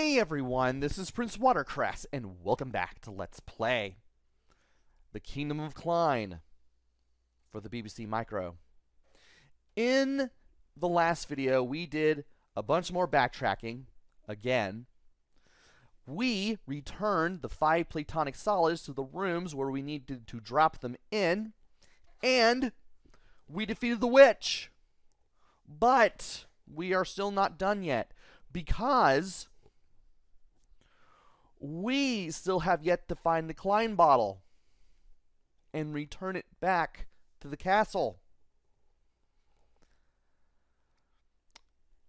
Hey everyone, this is PrinceWatercress, and welcome back to Let's Play The Kingdom of Klein for the BBC Micro. In the last video, we did a bunch more backtracking again. We returned the 5 Platonic solids to the rooms where we needed to drop them in, and we defeated the witch. But we are still not done yet, because we still have yet to find the Klein bottle and return it back to the castle.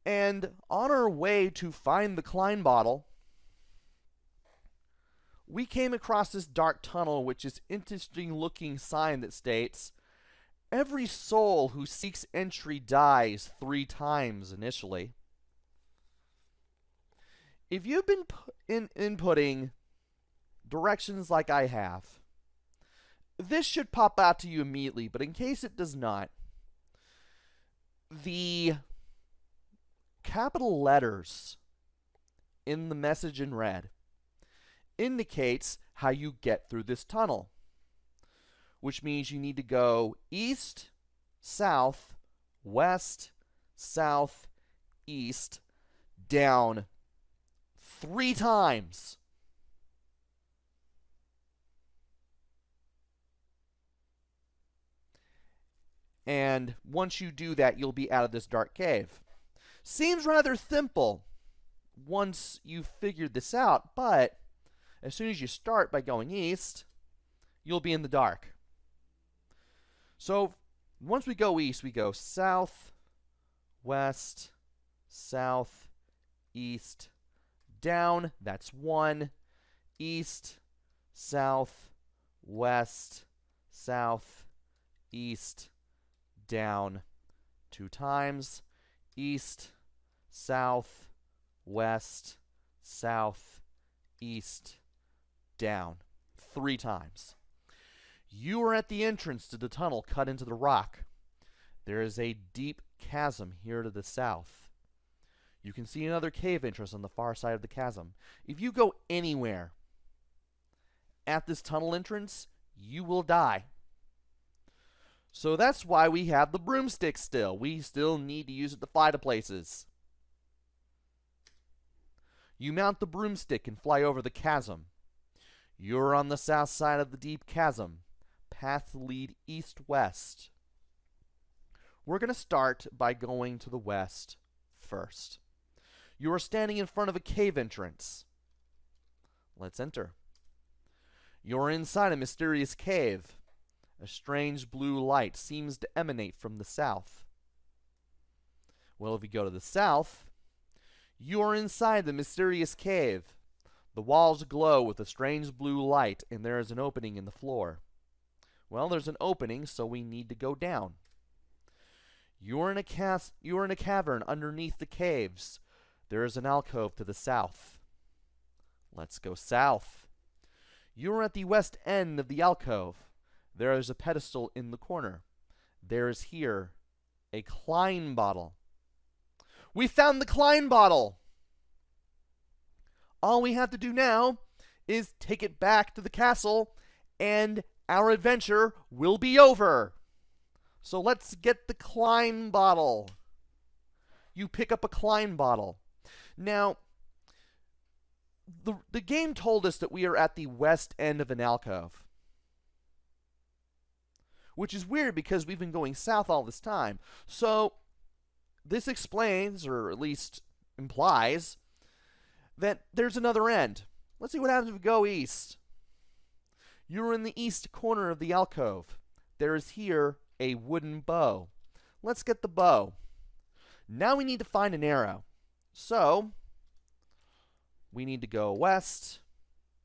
And on our way to find the Klein bottle, we came across this dark tunnel, which is an interesting looking sign that states, "Every soul who seeks entry dies 3 times initially." If you've been inputting directions like I have, this should pop out to you immediately, but in case it does not, the capital letters in the message in red indicates how you get through this tunnel, which means you need to go east, south, west, south, east, down 3 times. And once you do that, you'll be out of this dark cave. Seems rather simple once you've figured this out, but as soon as you start by going east, you'll be in the dark. So once we go east, we go south, west, south, east, down. That's 1. East, south, west, south, east, down 2 times. East, south, west, south, east, down 3 times. You are at the entrance to the tunnel cut into the rock. There is a deep chasm here to the south. You can see another cave entrance on the far side of the chasm. If you go anywhere at this tunnel entrance, you will die. So that's why we have the broomstick still. We still need to use it to fly to places. You mount the broomstick and fly over the chasm. You're on the south side of the deep chasm. Paths lead east-west. We're going to start by going to the west first. You are standing in front of a cave entrance. Let's enter. You're inside a mysterious cave. A strange blue light seems to emanate from the south. Well, if you go to the south, you are inside the mysterious cave. The walls glow with a strange blue light, and there is an opening in the floor. Well, there's an opening, so we need to go down. You're in a cavern underneath the caves. There is an alcove to the south. Let's go south. You're at the west end of the alcove. There is a pedestal in the corner. There is here a Klein bottle. We found the Klein bottle! All we have to do now is take it back to the castle, and our adventure will be over. So let's get the Klein bottle. You pick up a Klein bottle. Now, the game told us that we are at the west end of an alcove, which is weird because we've been going south all this time. So this explains, or at least implies, that there's another end. Let's see what happens if we go east. You're in the east corner of the alcove. There is here a wooden bow. Let's get the bow. Now we need to find an arrow. So we need to go west.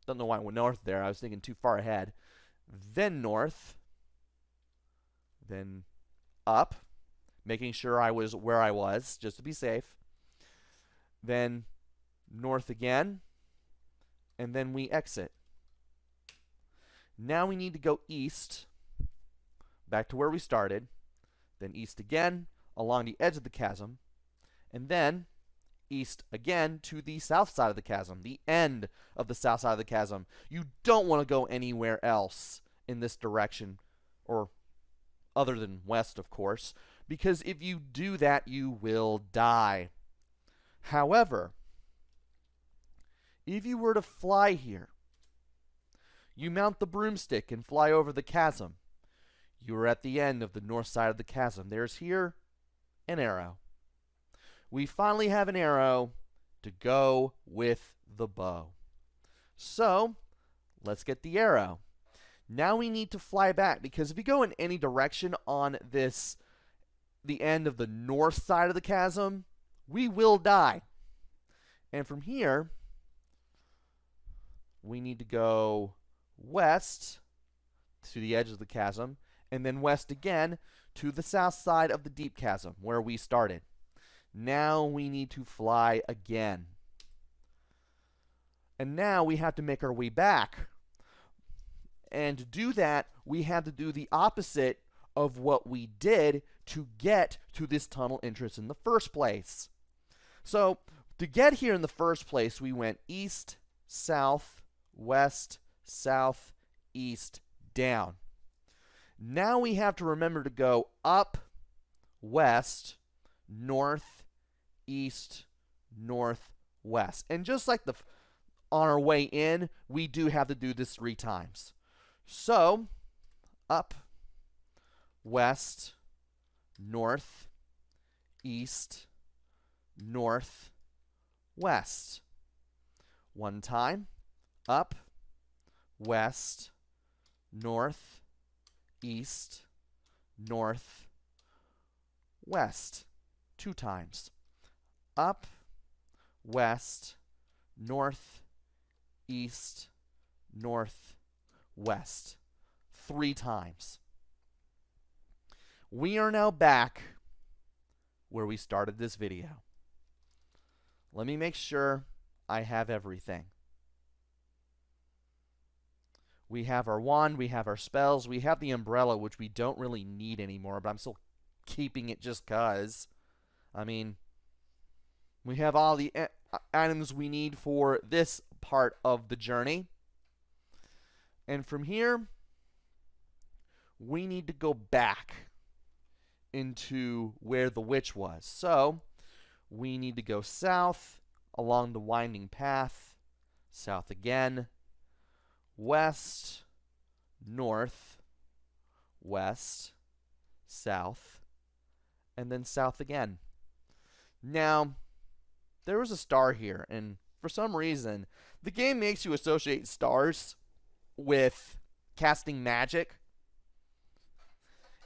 Don't know why I went north there. I was thinking too far ahead. Then north. Then up, making sure I was where I was, just to be safe. Then north again. And then we exit. Now we need to go east, back to where we started. Then east again, along the edge of the chasm. And then east again to the south side of the chasm, the end of the south side of the chasm. You don't want to go anywhere else in this direction, or other than west, of course, because if you do that, you will die. However, if you were to fly here, you mount the broomstick and fly over the chasm. You are at the end of the north side of the chasm. There's here an arrow. We finally have an arrow to go with the bow. So, let's get the arrow. Now we need to fly back, because if we go in any direction on this, the end of the north side of the chasm, we will die. And from here, we need to go west to the edge of the chasm, and then west again to the south side of the deep chasm where we started. Now we need to fly again. And now we have to make our way back. And to do that, we have to do the opposite of what we did to get to this tunnel entrance in the first place. So, to get here in the first place, we went east, south, west, south, east, down. Now we have to remember to go up, west, north, east, north, west. And just like on our way in, we do have to do this 3 times. So, up, west, north, east, north, west. 1 time. Up, west, north, east, north, west. 2 times. Up, west, north, east, north, west. 3 times. We are now back where we started this video. Let me make sure I have everything. We have our wand, we have our spells, we have the umbrella, which we don't really need anymore, but I'm still keeping it just 'cause. I mean, we have all the items we need for this part of the journey. And from here, we need to go back into where the witch was. So, we need to go south along the winding path, south again, west, north, west, south, and then south again. Now, there was a star here, and for some reason, the game makes you associate stars with casting magic.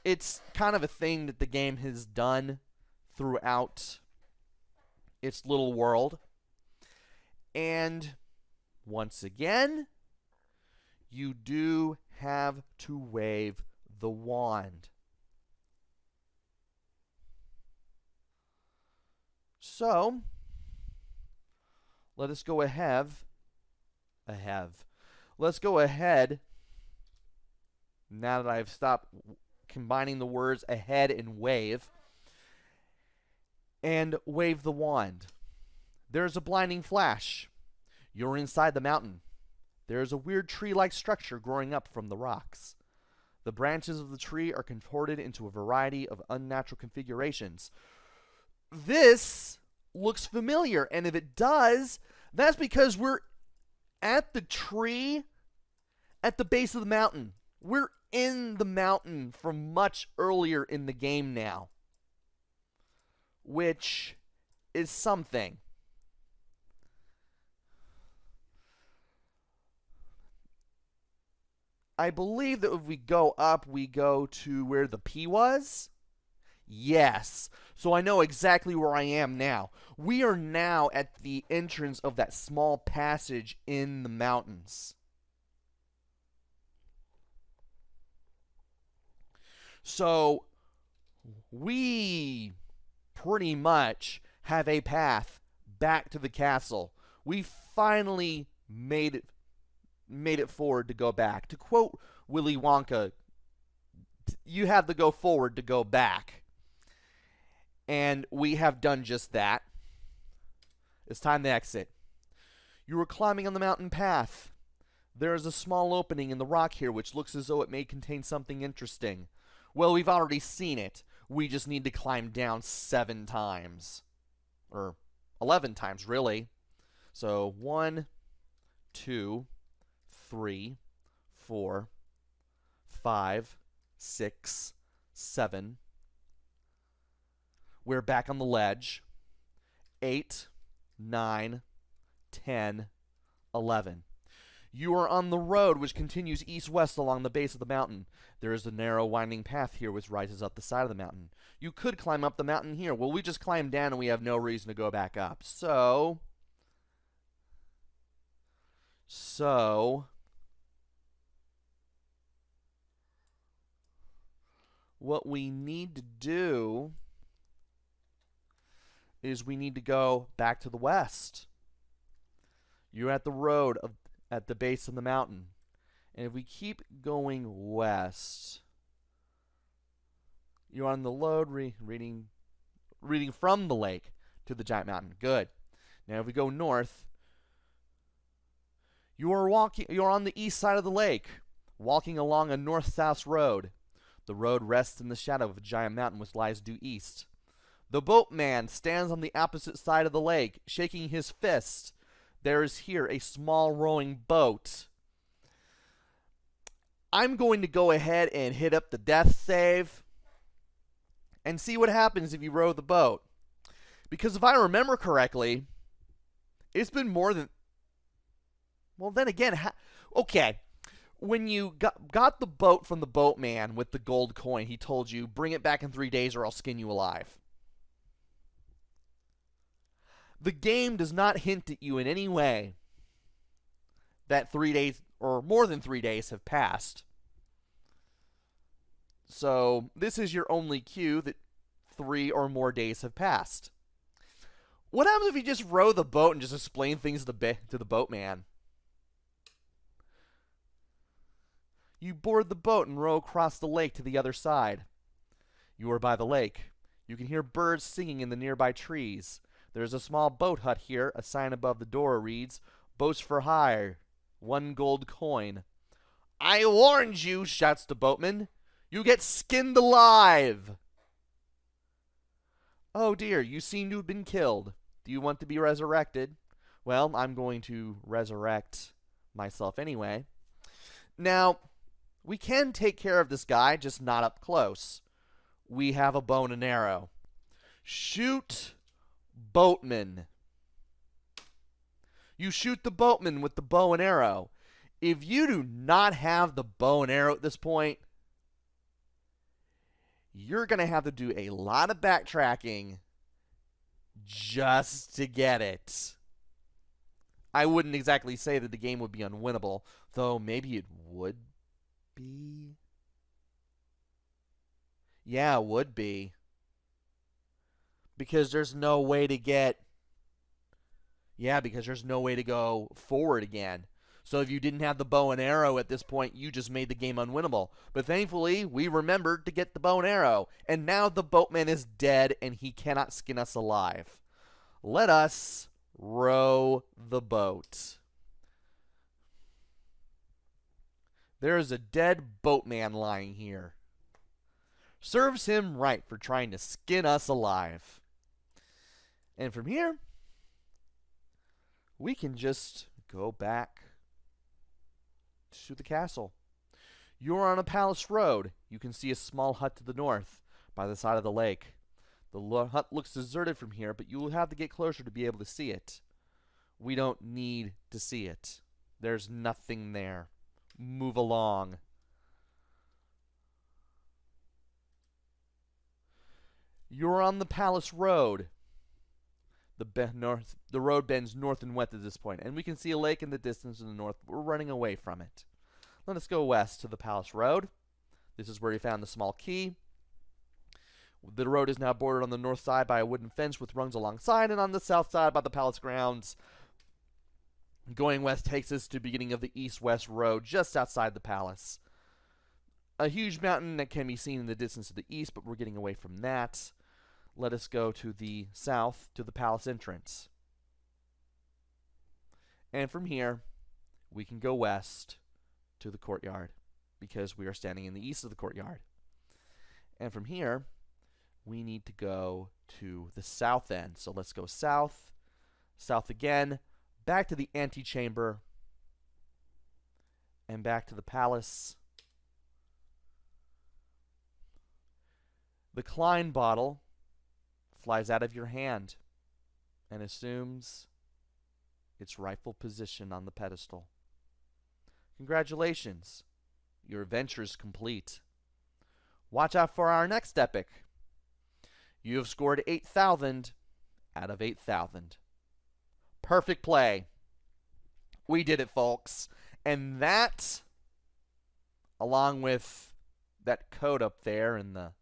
It's kind of a thing that the game has done throughout its little world. And once again, you do have to wave the wand. So, let us go ahead. Let's go ahead, now that I've stopped combining the words ahead and wave, and wave the wand. There's a blinding flash. You're inside the mountain. There's a weird tree-like structure growing up from the rocks. The branches of the tree are contorted into a variety of unnatural configurations. This looks familiar, and if it does, that's because we're at the tree at the base of the mountain. We're in the mountain from much earlier in the game now, which is something. I believe that if we go up, we go to where the P was. Yes. So I know exactly where I am now. We are now at the entrance of that small passage in the mountains. So we pretty much have a path back to the castle. We finally made it forward to go back. To quote Willy Wonka, you have to go forward to go back. And we have done just that. It's time to exit. You are climbing on the mountain path. There is a small opening in the rock here which looks as though it may contain something interesting. Well, we've already seen it. We just need to climb down 7 times. Or 11 times, really. So 1, 2, 3, 4, 5, 6, 7. We're back on the ledge. 8, 9, 10, 11. You are on the road which continues east-west along the base of the mountain. There is a narrow winding path here which rises up the side of the mountain. You could climb up the mountain here. Well, we just climbed down and we have no reason to go back up. So what we need to do is we need to go back to the west. You're at the road at the base of the mountain. And if we keep going west, you're on the road reading from the lake to the giant mountain. Good. Now if we go north, you're on the east side of the lake, walking along a north-south road. The road rests in the shadow of a giant mountain which lies due east. The boatman stands on the opposite side of the lake, shaking his fist. There is here a small rowing boat. I'm going to go ahead and hit up the death save and see what happens if you row the boat. Because if I remember correctly, it's been more than... Well, then again, okay. When you got the boat from the boatman with the gold coin, he told you, bring it back in 3 days or I'll skin you alive. The game does not hint at you in any way that 3 days or more than 3 days have passed. So this is your only cue that 3 or more days have passed. What happens if you just row the boat and just explain things to the boatman? You board the boat and row across the lake to the other side. You are by the lake. You can hear birds singing in the nearby trees. There's a small boat hut here. A sign above the door reads, "Boats for hire. 1 gold coin." "I warned you," shouts the boatman. "You get skinned alive." "Oh dear, you seem to have been killed. Do you want to be resurrected?" "Well, I'm going to resurrect myself anyway." Now, we can take care of this guy, just not up close. We have a bow and an arrow. Shoot boatman. You shoot the boatman with the bow and arrow. If you do not have the bow and arrow at this point, you're going to have to do a lot of backtracking just to get it. I wouldn't exactly say that the game would be unwinnable, though maybe it would be. Yeah, it would be. Because there's no way to get... Yeah, because there's no way to go forward again. So if you didn't have the bow and arrow at this point, you just made the game unwinnable. But thankfully, we remembered to get the bow and arrow. And now the boatman is dead and he cannot skin us alive. Let us row the boat. There is a dead boatman lying here. Serves him right for trying to skin us alive. And from here, we can just go back to the castle. You're on a palace road. You can see a small hut to the north by the side of the lake. The hut looks deserted from here, but you will have to get closer to be able to see it. We don't need to see it. There's nothing there. Move along. You're on the palace road. The road bends north and west at this point, and we can see a lake in the distance in the north, but we're running away from it. Let us go west to the palace road. This is where we found the small key. The road is now bordered on the north side by a wooden fence with rungs alongside, and on the south side by the palace grounds. Going west takes us to the beginning of the east-west road just outside the palace. A huge mountain that can be seen in the distance to the east, but we're getting away from that. Let us go to the south, to the palace entrance. And from here, we can go west to the courtyard because we are standing in the east of the courtyard. And from here, we need to go to the south end. So let's go south, south again, back to the antechamber, and back to the palace. The Klein bottle flies out of your hand and assumes its rightful position on the pedestal. Congratulations, your adventure is complete. Watch out for our next epic. You have scored 8,000 out of 8,000. Perfect play. We did it, folks. And that, along with that code up there in the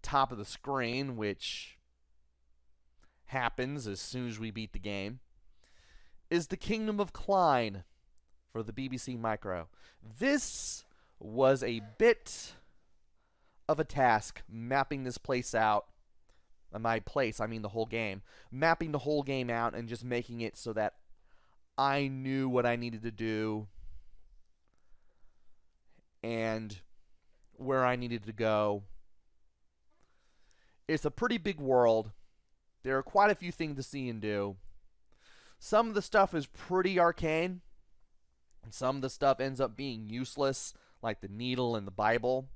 top of the screen, which happens as soon as we beat the game, is the Kingdom of Klein for the BBC Micro. This was a bit of a task, mapping this place out. My place, I mean the whole game. Mapping the whole game out and just making it so that I knew what I needed to do and where I needed to go. It's a pretty big world. There are quite a few things to see and do. Some of the stuff is pretty arcane, and some of the stuff ends up being useless, like the needle and the Bible.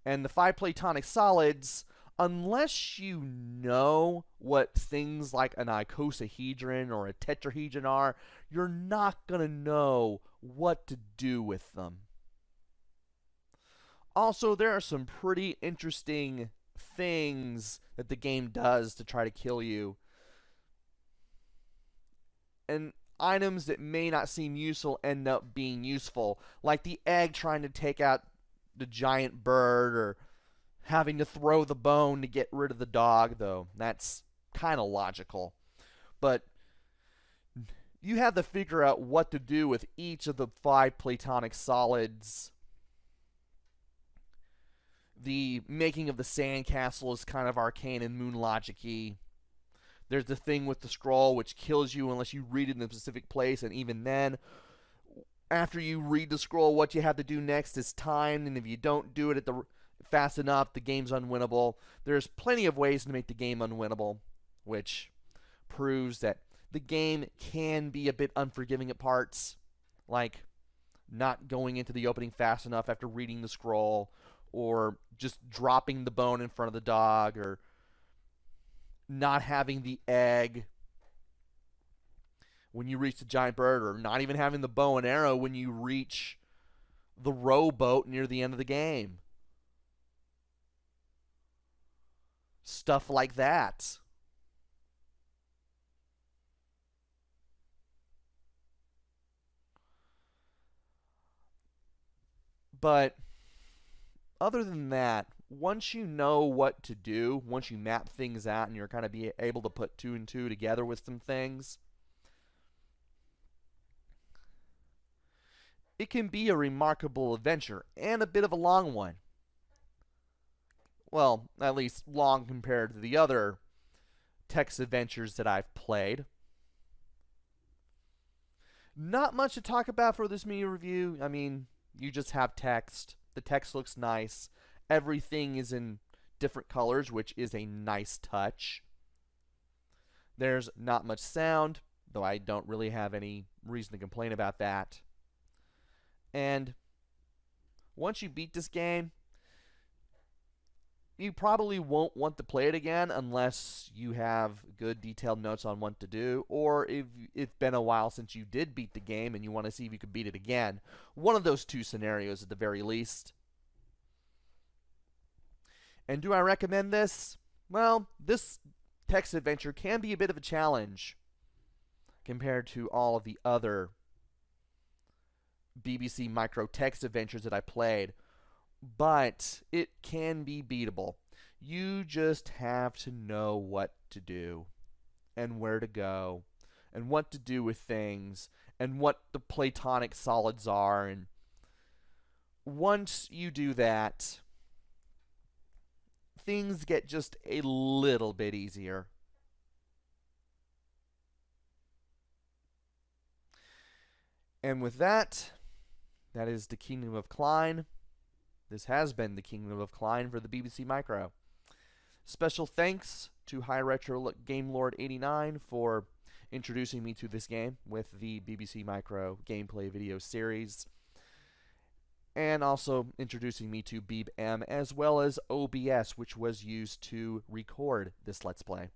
And the 5 platonic solids, unless you know what things like an icosahedron or a tetrahedron are, you're not going to know what to do with them. Also, there are some pretty interesting things that the game does to try to kill you. And items that may not seem useful end up being useful, like the egg trying to take out the giant bird, or having to throw the bone to get rid of the dog, though that's kind of logical. But you have to figure out what to do with each of the 5 platonic solids. The making of the sandcastle is kind of arcane and moon logic-y. There's the thing with the scroll which kills you unless you read it in a specific place, and even then, after you read the scroll, what you have to do next is timed, and if you don't do it fast enough, the game's unwinnable. There's plenty of ways to make the game unwinnable, which proves that the game can be a bit unforgiving at parts, like not going into the opening fast enough after reading the scroll, or just dropping the bone in front of the dog, or not having the egg when you reach the giant bird, or not even having the bow and arrow when you reach the rowboat near the end of the game. Stuff like that. But other than that, once you know what to do, once you map things out and you're kind of be able to put 2 and 2 together with some things, it can be a remarkable adventure, and a bit of a long one. Well, at least long compared to the other text adventures that I've played. Not much to talk about for this mini review. I mean, you just have text. The text looks nice. Everything is in different colors, which is a nice touch. There's not much sound, though I don't really have any reason to complain about that. And once you beat this game, you probably won't want to play it again unless you have good detailed notes on what to do, or if it's been a while since you did beat the game and you want to see if you can beat it again. One of those 2 scenarios at the very least. And do I recommend this? Well, this text adventure can be a bit of a challenge compared to all of the other BBC Micro text adventures that I played, but it can be beatable. You just have to know what to do and where to go and what to do with things and what the platonic solids are, and once you do that, things get just a little bit easier. And with that, that is the Kingdom of Klein. This has been the Kingdom of Klein for the BBC Micro. Special thanks to High Retro Game Lord 89 for introducing me to this game with the BBC Micro gameplay video series, and also introducing me to BeebM as well as OBS, which was used to record this Let's Play.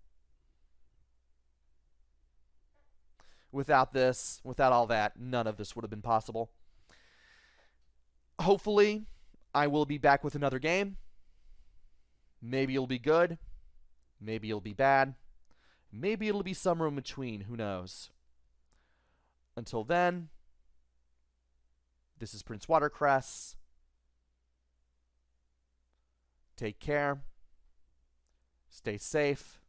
Without this, without all that, none of this would have been possible. Hopefully, I will be back with another game. Maybe it'll be good. Maybe it'll be bad. Maybe it'll be somewhere in between. Who knows? Until then, this is PrinceWatercress. Take care. Stay safe.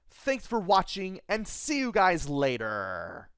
Thanks for watching, and see you guys later.